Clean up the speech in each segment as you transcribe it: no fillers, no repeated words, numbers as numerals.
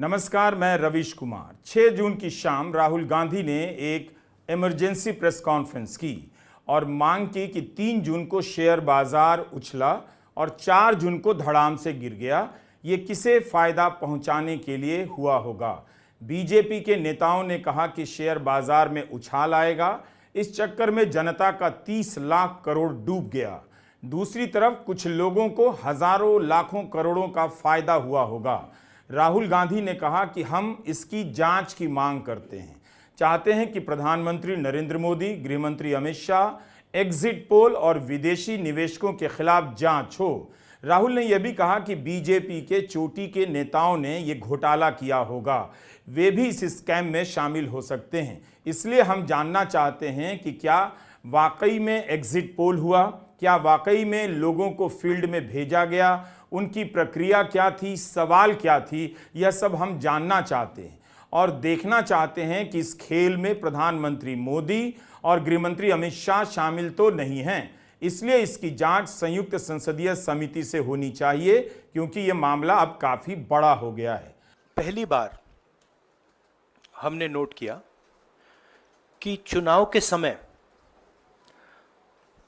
नमस्कार, मैं रवीश कुमार। 6 जून की शाम राहुल गांधी ने एक इमरजेंसी प्रेस कॉन्फ्रेंस की और मांग की कि 3 जून को शेयर बाजार उछला और 4 जून को धड़ाम से गिर गया। ये किसे फायदा पहुंचाने के लिए हुआ होगा? बीजेपी के नेताओं ने कहा कि शेयर बाजार में उछाल आएगा, इस चक्कर में जनता का 30 लाख करोड़ डूब गया। दूसरी तरफ कुछ लोगों को हजारों लाखों करोड़ों का फायदा हुआ होगा। राहुल गांधी ने कहा कि हम इसकी जांच की मांग करते हैं, चाहते हैं कि प्रधानमंत्री नरेंद्र मोदी, गृहमंत्री अमित शाह एग्जिट पोल और विदेशी निवेशकों के खिलाफ जांच हो। राहुल ने यह भी कहा कि बीजेपी के चोटी के नेताओं ने यह घोटाला किया होगा, वे भी इस स्कैम में शामिल हो सकते हैं। इसलिए हम जानना चाहते हैं कि क्या वाकई में एग्जिट पोल हुआ, क्या वाकई में लोगों को फील्ड में भेजा गया, उनकी प्रक्रिया क्या थी, सवाल क्या थी, यह सब हम जानना चाहते हैं और देखना चाहते हैं कि इस खेल में प्रधानमंत्री मोदी और गृहमंत्री अमित शाह शामिल तो नहीं हैं। इसलिए इसकी जांच संयुक्त संसदीय समिति से होनी चाहिए, क्योंकि यह मामला अब काफी बड़ा हो गया है। पहली बार हमने नोट किया कि चुनाव के समय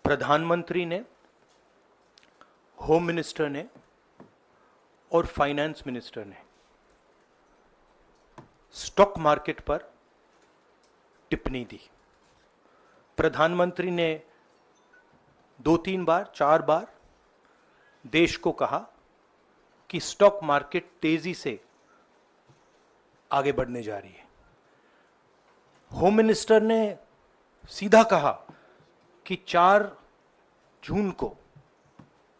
प्रधानमंत्री ने, होम मिनिस्टर ने और फाइनेंस मिनिस्टर ने स्टॉक मार्केट पर टिप्पणी दी। प्रधानमंत्री ने 2-3 बार, 4 बार देश को कहा कि स्टॉक मार्केट तेजी से आगे बढ़ने जा रही है। होम मिनिस्टर ने सीधा कहा कि 4 जून को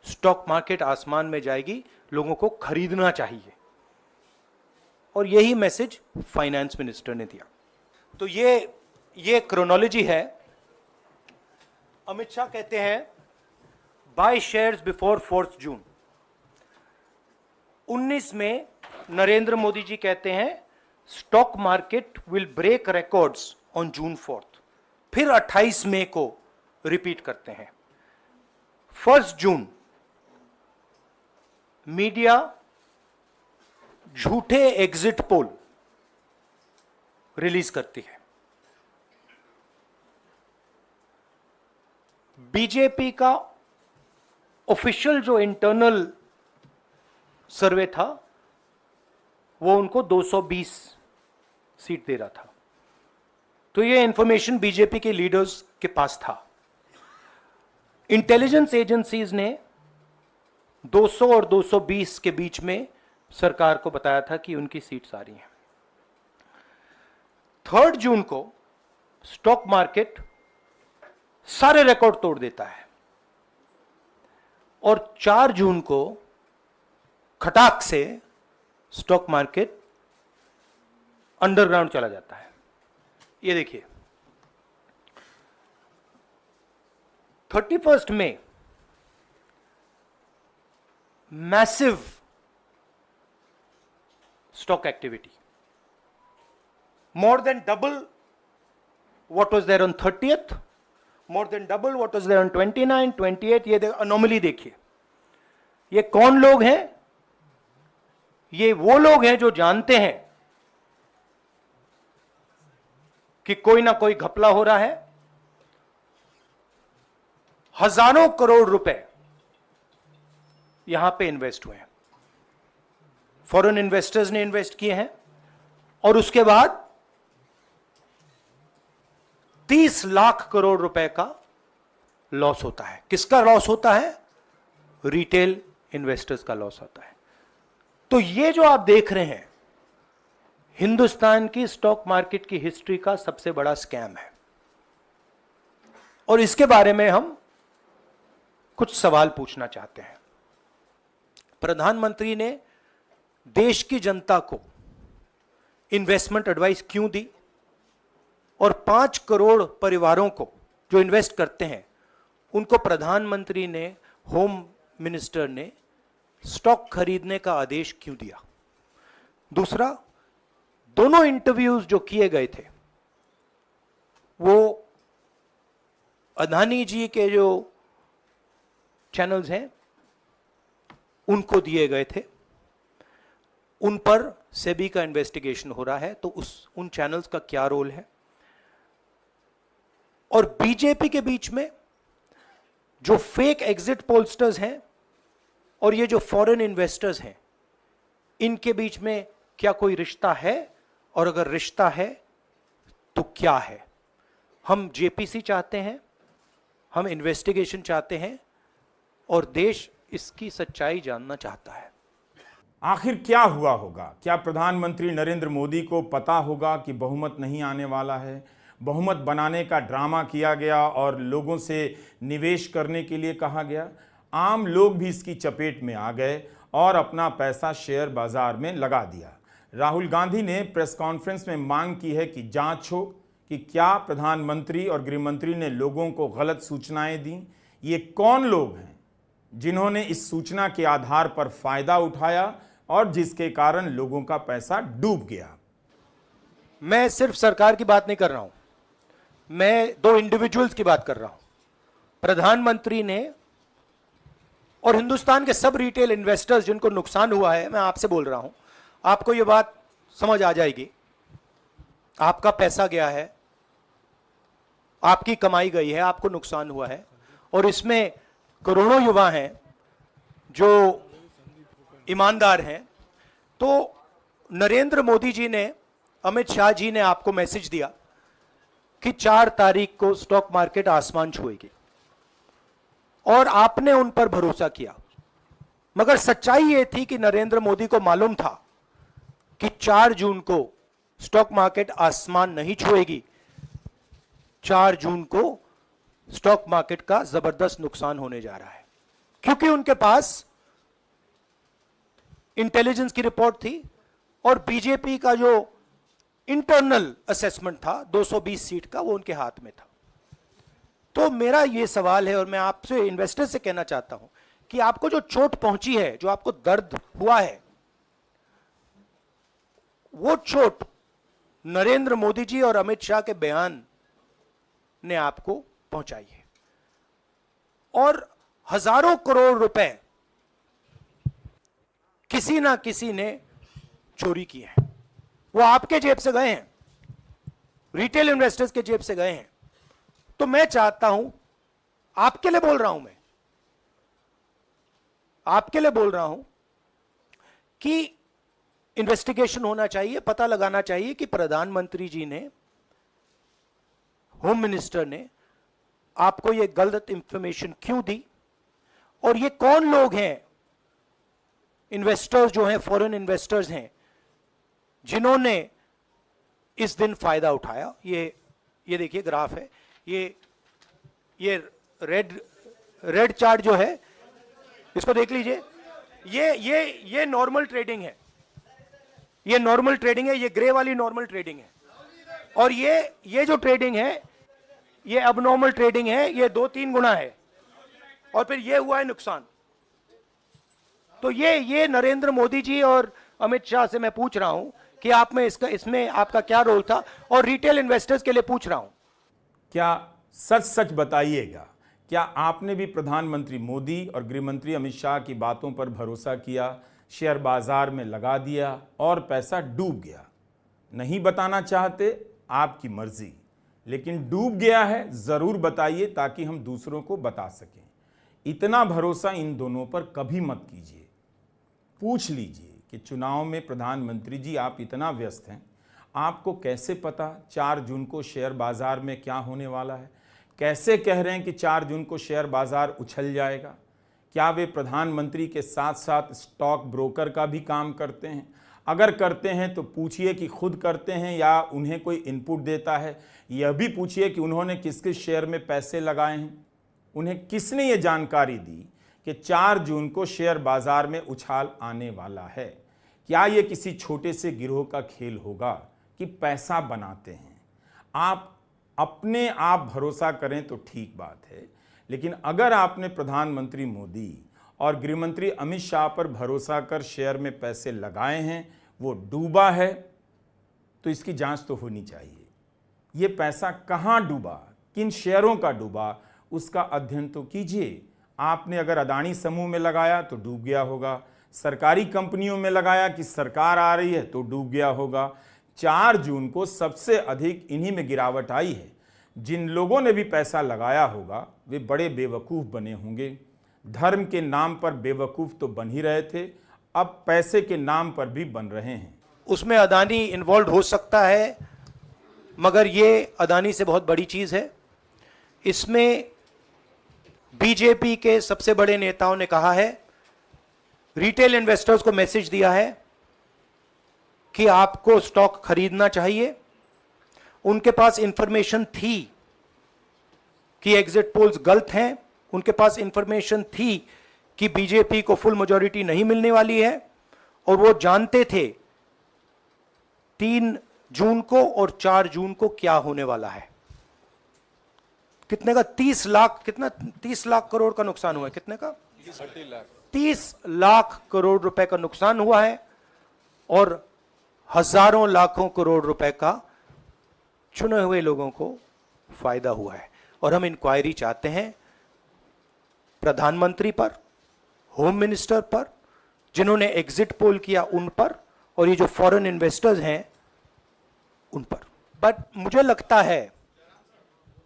स्टॉक मार्केट आसमान में जाएगी, लोगों को खरीदना चाहिए। और यही मैसेज फाइनेंस मिनिस्टर ने दिया। तो ये क्रोनोलॉजी है। अमित शाह कहते हैं बाय शेयर्स बिफोर 4 जून। 19 में नरेंद्र मोदी जी कहते हैं stock market will break records on June 4। फिर 28 मई को रिपीट करते हैं। 1 जून मीडिया झूठे एग्जिट पोल रिलीज करती है। बीजेपी का ऑफिशियल जो इंटरनल सर्वे था वो उनको 220 सीट दे रहा था। तो ये इंफॉर्मेशन बीजेपी के लीडर्स के पास था। इंटेलिजेंस एजेंसीज ने 200 और 220 के बीच में सरकार को बताया था कि उनकी सीट्स आ रही हैं। 3 जून को स्टॉक मार्केट सारे रिकॉर्ड तोड़ देता है और 4 जून को खटाक से स्टॉक मार्केट अंडरग्राउंड चला जाता है। ये देखिए 31 मई massive stock activity, more than double what was there on 30th, more than double what was there on 29, 28। ये अनोमली देखिए। ये कौन लोग हैं? ये वो लोग हैं जो जानते हैं कि कोई ना कोई घपला हो रहा है। हजारों करोड़ रुपए यहां पे इन्वेस्ट हुए हैं, फॉरेन इन्वेस्टर्स ने इन्वेस्ट किए हैं और उसके बाद 30 लाख करोड़ रुपए का लॉस होता है। किसका लॉस होता है? रिटेल इन्वेस्टर्स का लॉस होता है। तो ये जो आप देख रहे हैं हिंदुस्तान की स्टॉक मार्केट की हिस्ट्री का सबसे बड़ा स्कैम है और इसके बारे में हम कुछ सवाल पूछना चाहते हैं। प्रधानमंत्री ने देश की जनता को इन्वेस्टमेंट एडवाइस क्यों दी और 5 करोड़ परिवारों को जो इन्वेस्ट करते हैं उनको प्रधानमंत्री ने, होम मिनिस्टर ने स्टॉक खरीदने का आदेश क्यों दिया? दूसरा, दोनों इंटरव्यूज जो किए गए थे वो अदानी जी के जो चैनल्स हैं उनको दिए गए थे। उन पर सेबी का इन्वेस्टिगेशन हो रहा है, तो उन चैनल्स का क्या रोल है। और बीजेपी के बीच में जो फेक एग्जिट पोलस्टर्स हैं और ये जो फॉरेन इन्वेस्टर्स हैं, इनके बीच में क्या कोई रिश्ता है, और अगर रिश्ता है तो क्या है। हम जेपीसी चाहते हैं, हम इन्वेस्टिगेशन चाहते हैं, और देश इसकी सच्चाई जानना चाहता है। आखिर क्या हुआ होगा? क्या प्रधानमंत्री नरेंद्र मोदी को पता होगा कि बहुमत नहीं आने वाला है? बहुमत बनाने का ड्रामा किया गया और लोगों से निवेश करने के लिए कहा गया। आम लोग भी इसकी चपेट में आ गए और अपना पैसा शेयर बाजार में लगा दिया। राहुल गांधी ने प्रेस कॉन्फ्रेंस में मांग की है कि जांच हो कि क्या प्रधानमंत्री और गृहमंत्री ने लोगों को गलत सूचनाएं दी। ये कौन लोग हैं जिन्होंने इस सूचना के आधार पर फायदा उठाया और जिसके कारण लोगों का पैसा डूब गया। मैं सिर्फ सरकार की बात नहीं कर रहा हूं, मैं दो इंडिविजुअल्स की बात कर रहा हूं। प्रधानमंत्री ने और हिंदुस्तान के सब रिटेल इन्वेस्टर्स जिनको नुकसान हुआ है, मैं आपसे बोल रहा हूं, आपको यह बात समझ आ जाएगी। आपका पैसा गया है, आपकी कमाई गई है, आपको नुकसान हुआ है, और इसमें करोड़ों युवा हैं जो ईमानदार हैं। तो नरेंद्र मोदी जी ने, अमित शाह जी ने आपको मैसेज दिया कि 4 तारीख को स्टॉक मार्केट आसमान छुएगी, और आपने उन पर भरोसा किया। मगर सच्चाई यह थी कि नरेंद्र मोदी को मालूम था कि 4 जून को स्टॉक मार्केट आसमान नहीं छुएगी। 4 जून को स्टॉक मार्केट का जबरदस्त नुकसान होने जा रहा है, क्योंकि उनके पास इंटेलिजेंस की रिपोर्ट थी और बीजेपी का जो इंटरनल असेसमेंट था 220 सीट का, वो उनके हाथ में था। तो मेरा यह सवाल है, और मैं आपसे इन्वेस्टर से कहना चाहता हूं कि आपको जो चोट पहुंची है, जो आपको दर्द हुआ है, वो चोट नरेंद्र मोदी जी और अमित शाह के बयान ने आपको पहुंचाई है। और हजारों करोड़ रुपए किसी ना किसी ने चोरी की है। वो आपके जेब से गए हैं, रिटेल इन्वेस्टर्स के जेब से गए हैं। तो मैं चाहता हूं, आपके लिए बोल रहा हूं, मैं आपके लिए बोल रहा हूं कि इन्वेस्टिगेशन होना चाहिए, पता लगाना चाहिए कि प्रधानमंत्री जी ने, होम मिनिस्टर ने आपको यह गलत इंफॉर्मेशन क्यों दी, और ये कौन लोग हैं, इन्वेस्टर्स जो हैं, फॉरेन इन्वेस्टर्स हैं, जिन्होंने इस दिन फायदा उठाया। ये देखिए ग्राफ है, ये रेड चार्ट जो है, इसको देख लीजिए। ये नॉर्मल ट्रेडिंग है, ये नॉर्मल ट्रेडिंग है, ये ग्रे वाली नॉर्मल ट्रेडिंग है, और ये जो ट्रेडिंग है, ये अबनॉर्मल ट्रेडिंग है, ये 2-3 गुना है, और फिर ये हुआ है नुकसान। तो ये नरेंद्र मोदी जी और अमित शाह से मैं पूछ रहा हूं कि आप में इसमें आपका क्या रोल था, और रिटेल इन्वेस्टर्स के लिए पूछ रहा हूं। क्या सच सच बताइएगा, क्या आपने भी प्रधानमंत्री मोदी और गृहमंत्री अमित शाह की बातों पर भरोसा किया, शेयर बाजार में लगा दिया और पैसा डूब गया? नहीं बताना चाहते, आपकी मर्जी, लेकिन डूब गया है जरूर बताइए ताकि हम दूसरों को बता सकें। इतना भरोसा इन दोनों पर कभी मत कीजिए। पूछ लीजिए कि चुनाव में प्रधानमंत्री जी आप इतना व्यस्त हैं, आपको कैसे पता 4 जून को शेयर बाजार में क्या होने वाला है? कैसे कह रहे हैं कि 4 जून को शेयर बाजार उछल जाएगा? क्या वे प्रधानमंत्री के साथ साथ स्टॉक ब्रोकर का भी काम करते हैं? अगर करते हैं तो पूछिए कि खुद करते हैं या उन्हें कोई इनपुट देता है। यह भी पूछिए कि उन्होंने किस किस शेयर में पैसे लगाए हैं, उन्हें किसने ये जानकारी दी कि 4 जून को शेयर बाजार में उछाल आने वाला है। क्या ये किसी छोटे से गिरोह का खेल होगा कि पैसा बनाते हैं? आप अपने आप भरोसा करें तो ठीक बात है, लेकिन अगर आपने प्रधानमंत्री मोदी और गृहमंत्री अमित शाह पर भरोसा कर शेयर में पैसे लगाए हैं, वो डूबा है, तो इसकी जांच तो होनी चाहिए। ये पैसा कहां डूबा, किन शेयरों का डूबा, उसका अध्ययन तो कीजिए। आपने अगर अदानी समूह में लगाया तो डूब गया होगा, सरकारी कंपनियों में लगाया कि सरकार आ रही है तो डूब गया होगा। 4 जून को सबसे अधिक इन्हीं में गिरावट आई है। जिन लोगों ने भी पैसा लगाया होगा वे बड़े बेवकूफ़ बने होंगे। धर्म के नाम पर बेवकूफ़ तो बन ही रहे थे, अब पैसे के नाम पर भी बन रहे हैं। उसमें अदानी इन्वॉल्व हो सकता है, मगर ये अदानी से बहुत बड़ी चीज़ है। इसमें बीजेपी के सबसे बड़े नेताओं ने कहा है, रिटेल इन्वेस्टर्स को मैसेज दिया है कि आपको स्टॉक खरीदना चाहिए। उनके पास इंफॉर्मेशन थी कि एग्जिट पोल्स गलत हैं, उनके पास इंफॉर्मेशन थी कि बीजेपी को फुल मेजॉरिटी नहीं मिलने वाली है, और वो जानते थे 3 जून को और 4 जून को क्या होने वाला है। कितने का 30 लाख, कितना 30 लाख करोड़ का नुकसान हुआ है, कितने का 30 लाख करोड़ रुपए का नुकसान हुआ है, और हजारों लाखों करोड़ रुपए का चुने हुए लोगों को फायदा हुआ है। और हम इंक्वायरी चाहते हैं प्रधानमंत्री पर, होम मिनिस्टर पर, जिन्होंने एग्जिट पोल किया उन पर, और ये जो फॉरेन इन्वेस्टर्स हैं उन पर। बट मुझे लगता है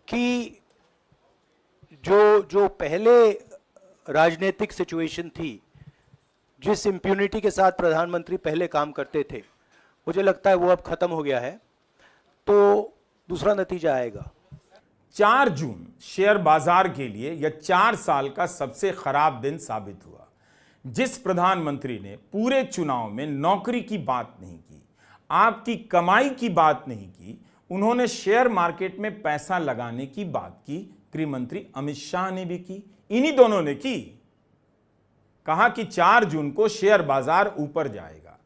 कि जो पहले राजनीतिक सिचुएशन थी, जिस इंप्यूनिटी के साथ प्रधानमंत्री पहले काम करते थे, मुझे लगता है वो अब खत्म हो गया है, तो दूसरा नतीजा आएगा। 4 जून शेयर बाजार के लिए यह 4 साल का सबसे खराब दिन साबित हुआ। जिस प्रधानमंत्री ने पूरे चुनाव में नौकरी की बात नहीं की, आपकी कमाई की बात नहीं की, उन्होंने शेयर मार्केट में पैसा लगाने की बात की। गृह मंत्री अमित शाह ने भी की, इन्हीं दोनों ने की। कहा कि 4 जून को शेयर बाजार ऊपर जाएगा।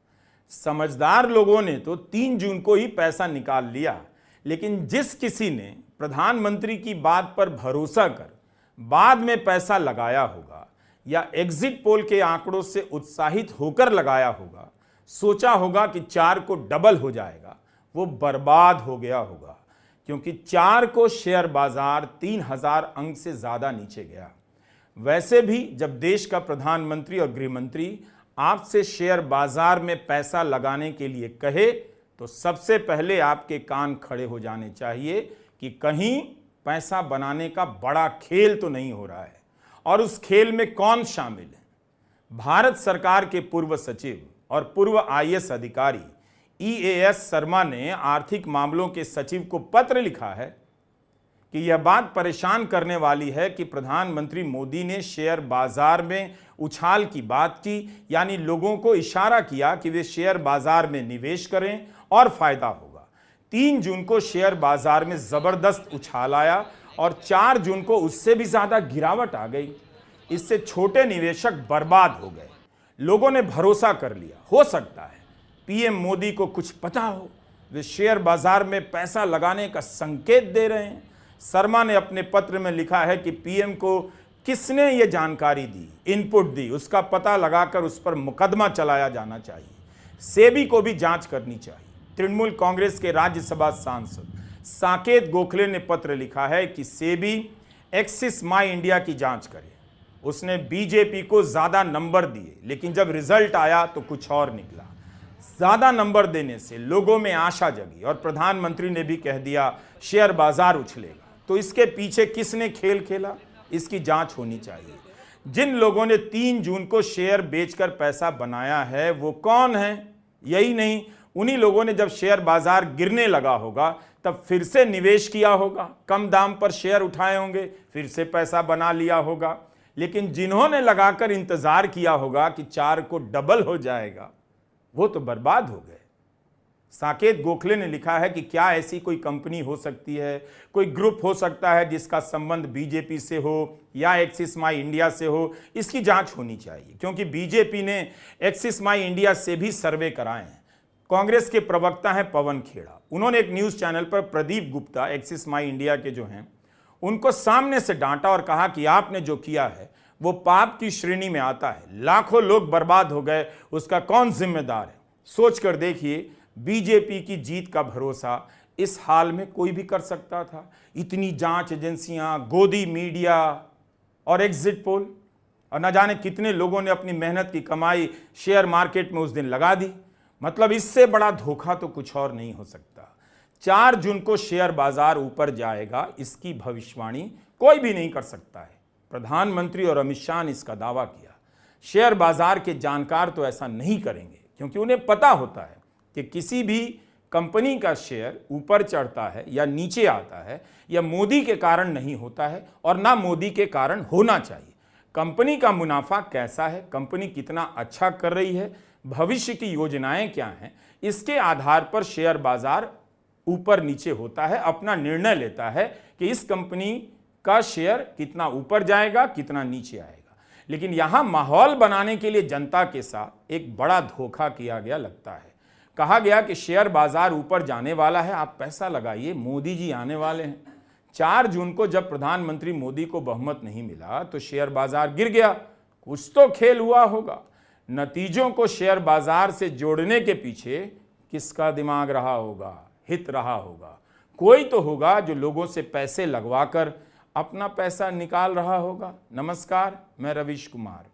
समझदार लोगों ने तो 3 जून को ही पैसा निकाल लिया, लेकिन जिस किसी ने प्रधानमंत्री की बात पर भरोसा कर बाद में पैसा लगाया होगा, या एग्जिट पोल के आंकड़ों से उत्साहित होकर लगाया होगा, सोचा होगा कि 4 को डबल हो जाएगा, वो बर्बाद हो गया होगा। क्योंकि 4 को शेयर बाजार 3000 अंक से ज्यादा नीचे गया। वैसे भी जब देश का प्रधानमंत्री और गृह मंत्री आपसे शेयर बाजार में पैसा लगाने के लिए कहे, तो सबसे पहले आपके कान खड़े हो जाने चाहिए कि कहीं पैसा बनाने का बड़ा खेल तो नहीं हो रहा है। और उस खेल में कौन शामिल है? भारत सरकार के पूर्व सचिव और पूर्व आईएएस अधिकारी EAS शर्मा ने आर्थिक मामलों के सचिव को पत्र लिखा है कि यह बात परेशान करने वाली है कि प्रधानमंत्री मोदी ने शेयर बाजार में उछाल की बात की, यानी लोगों को इशारा किया कि वे शेयर बाजार में निवेश करें और फायदा होगा। 3 जून को शेयर बाजार में जबरदस्त उछाल आया और 4 जून को उससे भी ज्यादा गिरावट आ गई। इससे छोटे निवेशक बर्बाद हो गए। लोगों ने भरोसा कर लिया, हो सकता है पीएम मोदी को कुछ पता हो, वे शेयर बाजार में पैसा लगाने का संकेत दे रहे हैं। शर्मा ने अपने पत्र में लिखा है कि पीएम को किसने ये जानकारी दी, इनपुट दी, उसका पता लगाकर उस पर मुकदमा चलाया जाना चाहिए। सेबी को भी जांच करनी चाहिए। तृणमूल कांग्रेस के राज्यसभा सांसद साकेत गोखले ने पत्र लिखा है कि सेबी एक्सिस माई इंडिया की जांच करे। उसने बीजेपी को ज्यादा नंबर दिए, लेकिन जब रिजल्ट आया तो कुछ और निकला। ज्यादा नंबर देने से लोगों में आशा जगी और प्रधानमंत्री ने भी कह दिया शेयर बाजार उछलेगा। तो इसके पीछे किसने खेल खेला, इसकी जांच होनी चाहिए। जिन लोगों ने 3 जून को शेयर बेचकर पैसा बनाया है वो कौन है? यही नहीं, उन्हीं लोगों ने जब शेयर बाजार गिरने लगा होगा तब फिर से निवेश किया होगा, कम दाम पर शेयर उठाए होंगे, फिर से पैसा बना लिया होगा। लेकिन जिन्होंने लगाकर इंतजार किया होगा कि 4 को डबल हो जाएगा, वो तो बर्बाद हो गए। साकेत गोखले ने लिखा है कि क्या ऐसी कोई कंपनी हो सकती है, कोई ग्रुप हो सकता है जिसका संबंध बीजेपी से हो या एक्सिस माई इंडिया से हो, इसकी जांच होनी चाहिए। क्योंकि बीजेपी ने एक्सिस माई इंडिया से भी सर्वे कराए हैं। कांग्रेस के प्रवक्ता हैं पवन खेड़ा, उन्होंने एक न्यूज चैनल पर प्रदीप गुप्ता एक्सिस माई इंडिया के जो हैं उनको सामने से डांटा और कहा कि आपने जो किया है वो पाप की श्रेणी में आता है। लाखों लोग बर्बाद हो गए, उसका कौन जिम्मेदार है? सोच कर देखिए, बीजेपी की जीत का भरोसा इस हाल में कोई भी कर सकता था। इतनी जांच एजेंसियां, गोदी मीडिया और एग्जिट पोल, और न जाने कितने लोगों ने अपनी मेहनत की कमाई शेयर मार्केट में उस दिन लगा दी। मतलब इससे बड़ा धोखा तो कुछ और नहीं हो सकता। 4 जून को शेयर बाजार ऊपर जाएगा, इसकी भविष्यवाणी कोई भी नहीं कर सकता है। प्रधानमंत्री और अमित शाह ने इसका दावा किया। शेयर बाजार के जानकार तो ऐसा नहीं करेंगे, क्योंकि उन्हें पता होता है कि किसी भी कंपनी का शेयर ऊपर चढ़ता है या नीचे आता है या मोदी के कारण नहीं होता है और ना मोदी के कारण होना चाहिए। कंपनी का मुनाफा कैसा है, कंपनी कितना अच्छा कर रही है, भविष्य की योजनाएं क्या हैं, इसके आधार पर शेयर बाजार ऊपर नीचे होता है, अपना निर्णय लेता है कि इस कंपनी का शेयर कितना ऊपर जाएगा, कितना नीचे आएगा। लेकिन यहां माहौल बनाने के लिए जनता के साथ एक बड़ा धोखा किया गया लगता है। कहा गया कि शेयर बाजार ऊपर जाने वाला है, आप पैसा लगाइए, मोदी जी आने वाले हैं। 4 जून को जब प्रधानमंत्री मोदी को बहुमत नहीं मिला तो शेयर बाजार गिर गया। कुछ तो खेल हुआ होगा। नतीजों को शेयर बाजार से जोड़ने के पीछे किसका दिमाग रहा होगा, हित रहा होगा। कोई तो होगा जो लोगों से पैसे लगवाकर अपना पैसा निकाल रहा होगा। नमस्कार, मैं रवीश कुमार।